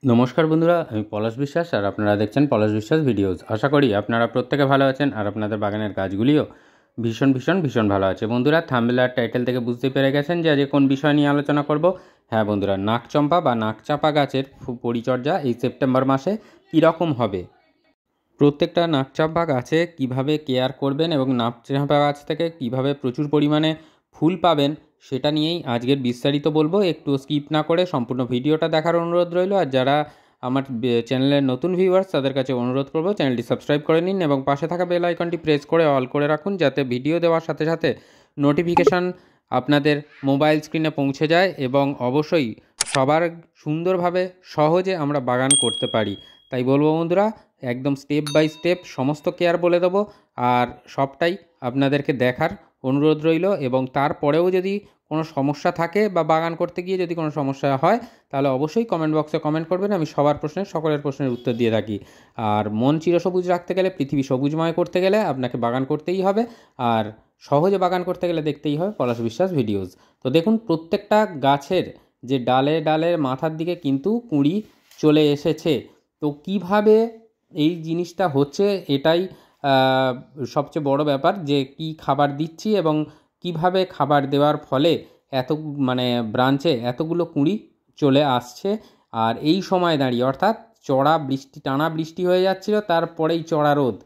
নমস্কার বন্ধুরা, আমি পলাশ বিশ্বাস আর আপনারা দেখছেন পলাশ বিশ্বাস ভিডিওস। আশা করি আপনারা প্রত্যেকে ভালো আছেন আর আপনাদের বাগানের গাছগুলিও ভীষণ ভালো আছে। বন্ধুরা, থাম্বনেল আর টাইটেল থেকে বুঝতে পেরে গেছেন যে আজকে কোন বিষয় নিয়ে আলোচনা করব। হ্যাঁ বন্ধুরা, নাকচম্পা বা নাকচাপা গাছের পরিচর্যা এই সেপ্টেম্বর মাসে কীরকম হবে, প্রত্যেকটা নাকচাপা গাছে কিভাবে কেয়ার করবেন এবং নাকচাপা গাছ থেকে কিভাবে প্রচুর পরিমাণে ফুল পাবেন সেটা নিয়েই আজকের বিস্তারিত বলবো। একটু স্কিপ না করে সম্পূর্ণ ভিডিওটা দেখার অনুরোধ রইল। আর যারা আমার চ্যানেলের নতুন ভিউয়ার্স তাদের কাছে অনুরোধ করব চ্যানেলটি সাবস্ক্রাইব করে নিন এবং পাশে থাকা বেল আইকনটি প্রেস করে অল করে রাখুন, যাতে ভিডিও দেওয়ার সাথে সাথে নোটিফিকেশান আপনাদের মোবাইল স্ক্রিনে পৌঁছে যায় এবং অবশ্যই সবার সুন্দরভাবে সহজে আমরা বাগান করতে পারি। তাই বলবো বন্ধুরা, একদম স্টেপ বাই স্টেপ সমস্ত কেয়ার বলে দেবো আর সবটাই আপনাদেরকে দেখার অনুরোধ রইল। এবং তারপরেও যদি কোনো সমস্যা থাকে বা বাগান করতে গিয়ে যদি কোনো সমস্যা হয় তাহলে অবশ্যই কমেন্ট বক্সে কমেন্ট করবেন। আমি সবার সকলের প্রশ্নের উত্তর দিয়ে থাকি। আর মন চিরসবুজ রাখতে গেলে, পৃথিবী সবুজময় করতে গেলে আপনাকে বাগান করতেই হবে, আর সহজে বাগান করতে গেলে দেখতেই হবে পলাশ বিশ্বাস ভিডিওস। তো দেখুন, প্রত্যেকটা গাছের যে ডালে ডালে মাথার দিকে কিন্তু কুঁড়ি চলে এসেছে। তো কিভাবে এই জিনিসটা হচ্ছে এটাই সবচেয়ে বড় ব্যাপার, যে কি খাবার দিচ্ছি এবং কিভাবে খাবার দেওয়ার ফলে এত ব্রাঞ্চে এতগুলো কুঁড়ি চলে আসছে। আর এই সময় দাঁড়িয়ে, অর্থাৎ টানা বৃষ্টি হয়ে যাচ্ছিল, তারপরেই চড়া রোদ,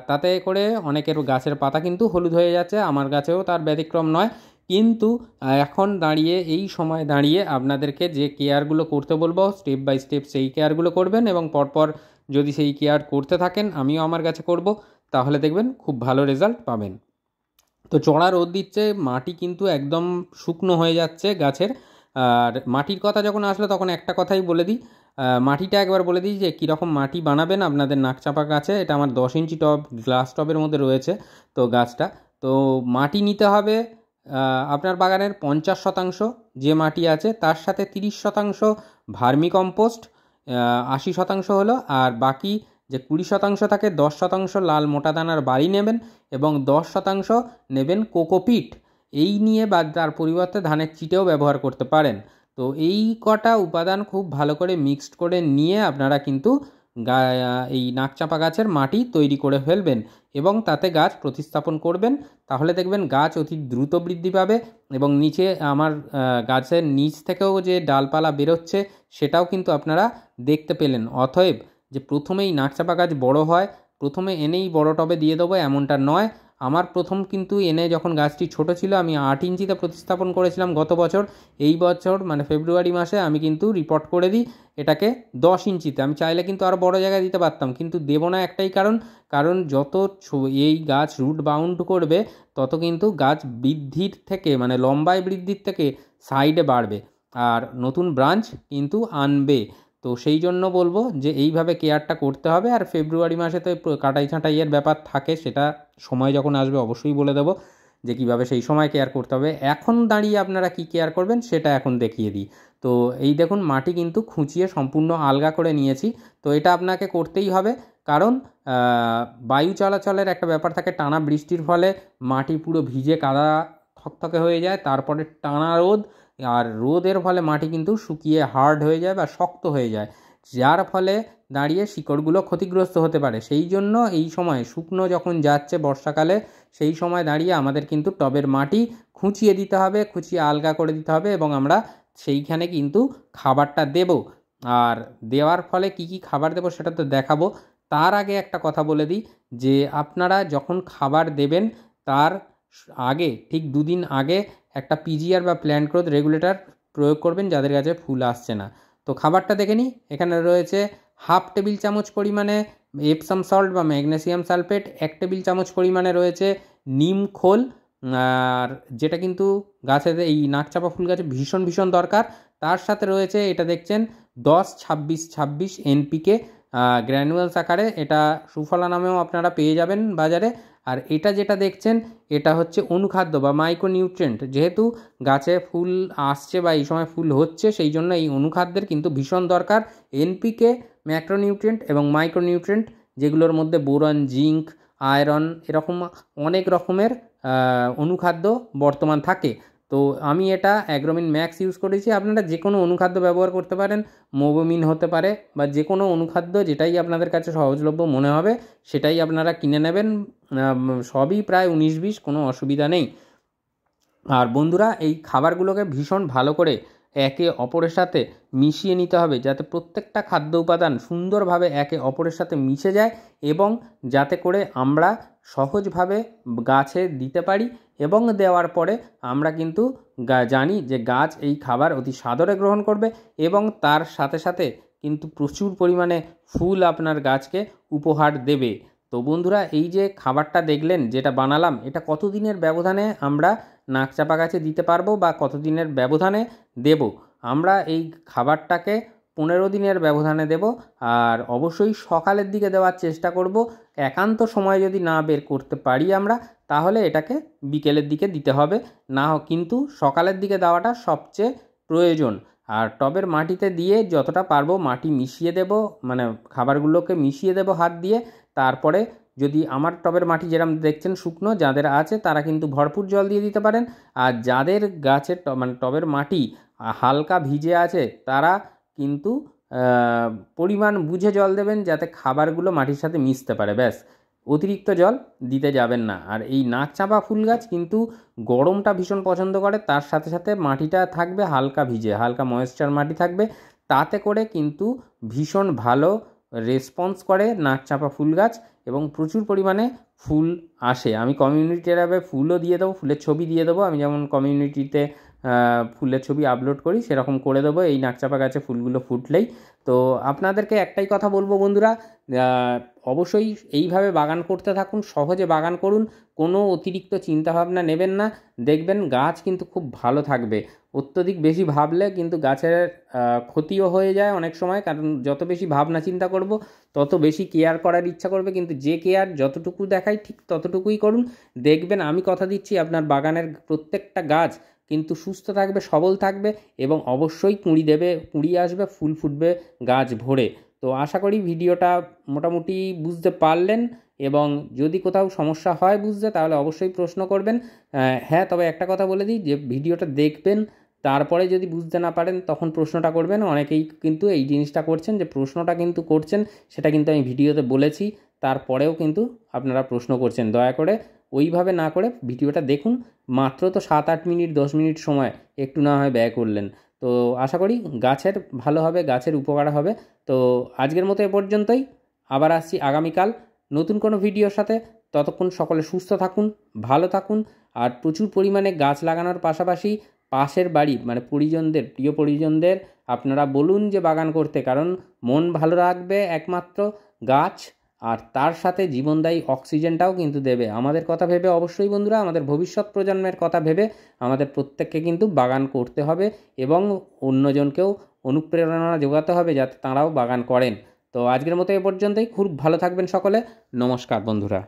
তাতে করে অনেকের গাছের পাতা কিন্তু হলুদ হয়ে যাচ্ছে, আমার গাছেও তার ব্যতিক্রম নয়। কিন্তু এখন দাঁড়িয়ে, এই সময় দাঁড়িয়ে আপনাদেরকে যে কেয়ারগুলো করতে বলবো স্টেপ বাই স্টেপ সেই কেয়ারগুলো করবেন এবং পরপর যদি সেই কেয়ার করতে থাকেন, আমিও আমার গাছে করব, তাহলে দেখবেন খুব ভালো রেজাল্ট পাবেন। তো চড়া রোদ দিচ্ছে, মাটি কিন্তু একদম শুকনো হয়ে যাচ্ছে গাছের। আর মাটির কথা যখন আসলো তখন একটা কথাই বলে দিই, মাটিটা একবার বলে দিই যে কীরকম মাটি বানাবেন আপনাদের নাকচাপা গাছে। এটা আমার 10 ইঞ্চি টব, গ্লাস টবের মধ্যে রয়েছে তো গাছটা। তো মাটি নিতে হবে আপনার বাগানের 50% যে মাটি আছে, তার সাথে 30% ভার্মি কম্পোস্ট, 80% হলো, আর বাকি যে 20% থাকে 10% লাল মোটা দানার বালি নেবেন এবং 10% নেবেন কোকোপিট। এই নিয়ে বা তার পরিবর্তে ধানের চিটেও ব্যবহার করতে পারেন। তো এই কটা উপাদান খুব ভালো করে মিক্সড করে নিয়ে আপনারা কিন্তু এই নাকচাপা গাছের মাটি তৈরি করে ফেলবেন এবং তাতে গাছ প্রতিস্থাপন করবেন। তাহলে দেখবেন গাছ অতি দ্রুত বৃদ্ধি পাবে এবং নিচে আমার গাছের নিচ থেকেও যে ডালপালা বেরোচ্ছে সেটাও কিন্তু আপনারা দেখতে পেলেন। অতএব যে প্রথমেই নাকচাপা গাছ বড় হয়, প্রথমে এনেই বড় টবে দিয়ে দেবো এমনটা নয়। আমার প্রথম কিন্তু এনে যখন গাছটি ছোট ছিল আমি 8 ইঞ্চিতে প্রতিস্থাপন করেছিলাম গত বছর। এই বছর ফেব্রুয়ারি মাসে আমি কিন্তু রিপোর্ট করে দিই এটাকে 10 ইঞ্চিতে। আমি চাইলে কিন্তু আরও বড় জায়গায় দিতে পারতাম, কিন্তু দেবো না একটাই কারণ যত এই গাছ রুট বাউন্ড করবে তত কিন্তু গাছ বৃদ্ধির থেকে লম্বায় বৃদ্ধির থেকে সাইডে বাড়বে আর নতুন ব্রাঞ্চ কিন্তু আনবে। তো সেই জন্য বলবো যে এইভাবে কেয়ারটা করতে হবে। আর ফেব্রুয়ারি মাসে তো কাটাই ছাঁটাইয়ের ব্যাপার থাকে, সেটা সময় যখন আসবে অবশ্যই বলে দেবো যে কীভাবে সেই সময় কেয়ার করতে হবে। এখন দাঁড়িয়ে আপনারা কি কেয়ার করবেন সেটা এখন দেখিয়ে দিই। তো এই দেখুন, মাটি কিন্তু খুঁচিয়ে সম্পূর্ণ আলগা করে নিয়েছি। তো এটা আপনাকে করতেই হবে, কারণ বায়ু চলাচলের একটা ব্যাপার থাকে, টানা বৃষ্টির ফলে মাটি পুরো ভিজে কাদা থকথকে হয়ে যায়, তারপরে টানা রোদ, আর রোদের ফলে মাটি কিন্তু শুকিয়ে হার্ড হয়ে যায় বা শক্ত হয়ে যায়, যার ফলে দাঁড়িয়ে শিকড়গুলো ক্ষতিগ্রস্ত হতে পারে। সেই জন্য এই সময় শুকনো যখন যাচ্ছে বর্ষাকালে, সেই সময় দাঁড়িয়ে আমাদের কিন্তু টবের মাটি খুঁচিয়ে দিতে হবে, খুঁচিয়ে আলগা করে দিতে হবে এবং আমরা সেইখানে কিন্তু খাবারটা দেব। আর দেওয়ার ফলে কি কি খাবার দেবো সেটা তো দেখাবো। তার আগে একটা কথা বলে দিই যে আপনারা যখন খাবার দেবেন তার আগে ঠিক 2 দিন আগে একটা পিজিআর বা প্ল্যান্ট গ্রোথ রেগুলেটর প্রয়োগ করবেন যাদের কাছে ফুল আসছে না। তো খাবারটা দেখে নিই। এখানে রয়েছে 1/2 টেবিল চামচ পরিমাণে এপসাম সল্ট বা ম্যাগনেসিয়াম সালফেট, 1 টেবিল চামচ পরিমাণে রয়েছে নিম খোল, আর যেটা কিন্তু গাছের এই নাকচাপা ফুল গাছে ভীষণ দরকার। তার সাথে রয়েছে, এটা দেখছেন 10-26-26 এনপিকে গ্র্যানুয়ালস আকারে, এটা সুফলা নামেও আপনারা পেয়ে যাবেন বাজারে। আর এটা যেটা দেখছেন এটা হচ্ছে অনুখাদ্য বা মাইক্রোনিউট্রিয়েন্ট। যেহেতু গাছে ফুল আসছে বা এই সময় ফুল হচ্ছে, সেই জন্য এই অনুখাদ্যের কিন্তু ভীষণ দরকার। এনপিকে, ম্যাক্রোনিউট্রিয়েন্ট এবং মাইক্রোনিউট্রিয়েন্ট, যেগুলোর মধ্যে বোরন, জিঙ্ক, আয়রন, এরকম অনেক রকমের অনুখাদ্য বর্তমান থাকে। তো আমি এটা অ্যাগ্রোমিন ম্যাক্স ইউজ করেছি। আপনারা যে কোনো অনুখাদ্য ব্যবহার করতে পারেন, মোবোমিন হতে পারে বা যে কোনো অনুখাদ্য যেটাই আপনাদের কাছে সহজলভ্য মনে হবে সেটাই আপনারা কিনে নেবেন। সবই প্রায় 19-20, কোনো অসুবিধা নেই। আর বন্ধুরা, এই খাবারগুলোকে ভীষণ ভালো করে একে অপরের সাথে মিশিয়ে নিতে হবে, যাতে প্রত্যেকটা খাদ্য উপাদান সুন্দরভাবে একে অপরের সাথে মিশে যায় এবং যাতে করে আমরা সহজভাবে গাছে দিতে পারি। এবং দেওয়ার পরে আমরা কিন্তু জানি যে গাছ এই খাবার অতি সাদরে গ্রহণ করবে এবং তার সাথে সাথে কিন্তু প্রচুর পরিমাণে ফুল আপনার গাছকে উপহার দেবে। তো বন্ধুরা, এই যে খাবারটা দেখলেন যেটা বানালাম, এটা কতদিনের ব্যবধানে আমরা নাকচাপা গাছে দিতে পারবো বা কতদিনের ব্যবধানে দেব? আমরা এই খাবারটাকে 15 দিনের ব্যবধানে দেব। আর অবশ্যই সকালের দিকে দেওয়ার চেষ্টা করব। একান্ত সময় যদি না বের করতে পারি আমরা, তাহলে এটাকে বিকেলের দিকে দিতে হবে। না কিন্তু সকালের দিকে দেওয়াটা সবচেয়ে প্রয়োজন। আর টবের মাটিতে দিয়ে যতটা পারবো মাটি মিশিয়ে দেব, মানে খাবারগুলোকে মিশিয়ে দেব হাত দিয়ে। তারপরে যদি আমার টবের মাটি যেরকম দেখছেন শুকনো, যাদের আছে তারা কিন্তু ভরপুর জল দিয়ে দিতে পারেন। আর যাদের গাছের মানে টবের মাটি হালকা ভিজে আছে তারা কিন্তু পরিমাণ বুঝে জল দেবেন, যাতে খাবারগুলো মাটির সাথে মিশতে পারে, ব্যাস। অতিরিক্ত জল দিতে যাবেন না। আর এই নাকচাপা ফুল গাছ কিন্তু গরমটা ভীষণ পছন্দ করে, তার সাথে সাথে মাটিটা থাকবে হালকা ভিজে, হালকা ময়েশ্চার মাটি থাকবে, তাতে করে কিন্তু ভীষণ ভালো রেসপন্স করে নাকচাপা ফুল গাছ এবং প্রচুর পরিমাণে ফুল আসে। আমি কমিউনিটি ট্যাবে ফুলও দিয়ে দেবো, ফুলের ছবি দিয়ে দেবো। আমি যেমন কমিউনিটিতে ফুলের ছবি আপলোড করি সেরকম করে দেবো এই নাকচাপা গাছে ফুলগুলো ফুটলেই। তো আপনাদেরকে একটাই কথা বলবো বন্ধুরা, অবশ্যই এইভাবে বাগান করতে থাকুন, সহজে বাগান করুন, কোনো অতিরিক্ত চিন্তাভাবনা নেবেন না, দেখবেন গাছ কিন্তু খুব ভালো থাকবে। অত্যধিক বেশি ভাবলে কিন্তু গাছের ক্ষতিও হয়ে যায় অনেক সময়, কারণ যত বেশি ভাবনা চিন্তা করব তত বেশি কেয়ার করার ইচ্ছা করবে, কিন্তু যে কেয়ার যতটুকু দেখায় ঠিক ততটুকুই করুন। দেখবেন, আমি কথা দিচ্ছি, আপনার বাগানের প্রত্যেকটা গাছ কিন্তু সুস্থ থাকবে, সবল থাকবে এবং অবশ্যই কুঁড়ি দেবে, কুঁড়ি আসবে, ফুল ফুটবে গাছ ভরে। তো আশা করি ভিডিওটা মোটামুটি বুঝতে পারলেন এবং যদি কোথাও সমস্যা হয় বুঝতে, তাহলে অবশ্যই প্রশ্ন করবেন। হ্যাঁ, তবে একটা কথা বলে দিই যে ভিডিওটা দেখবেন, তারপরে যদি বুঝতে না পারেন তখন প্রশ্নটা করবেন। অনেকেই কিন্তু এই জিনিসটা করছেন, যে প্রশ্নটা কিন্তু করছেন, সেটা কিন্তু আমি ভিডিওতে বলেছি, তারপরেও কিন্তু আপনারা প্রশ্ন করছেন। দয়া করে ওইভাবে না করে ভিডিওটা দেখুন। মাত্র তো 7-8 মিনিট 10 মিনিট সময় একটু না হয় ব্যয় করলেন। তো আশা করি গাছের ভালো হবে, গাছের উপকার হবে। তো আজকের মতো এ পর্যন্তই। আবার আসছি আগামীকাল নতুন কোনো ভিডিওর সাথে। ততক্ষণ সকলে সুস্থ থাকুন, ভালো থাকুন। আর প্রচুর পরিমাণে গাছ লাগানোর পাশাপাশি পাশের বাড়ির মানে পরিজনদের, প্রিয় পরিজনদের আপনারা বলুন যে বাগান করতে, কারণ মন ভালো রাখবে একমাত্র গাছ, আর তার সাথে জীবনদায়ী অক্সিজেনটাও কিন্তু দেবে। আমাদের কথা ভেবে অবশ্যই বন্ধুরা, আমাদের ভবিষ্যৎ প্রজন্মের কথা ভেবে আমাদের প্রত্যেককে কিন্তু বাগান করতে হবে এবং অন্যজনকেও অনুপ্রেরণা যোগাতে হবে যাতে তাঁরাও বাগান করেন। তো আজকের মতো এ পর্যন্তই। খুব ভালো থাকবেন সকলে। নমস্কার বন্ধুরা।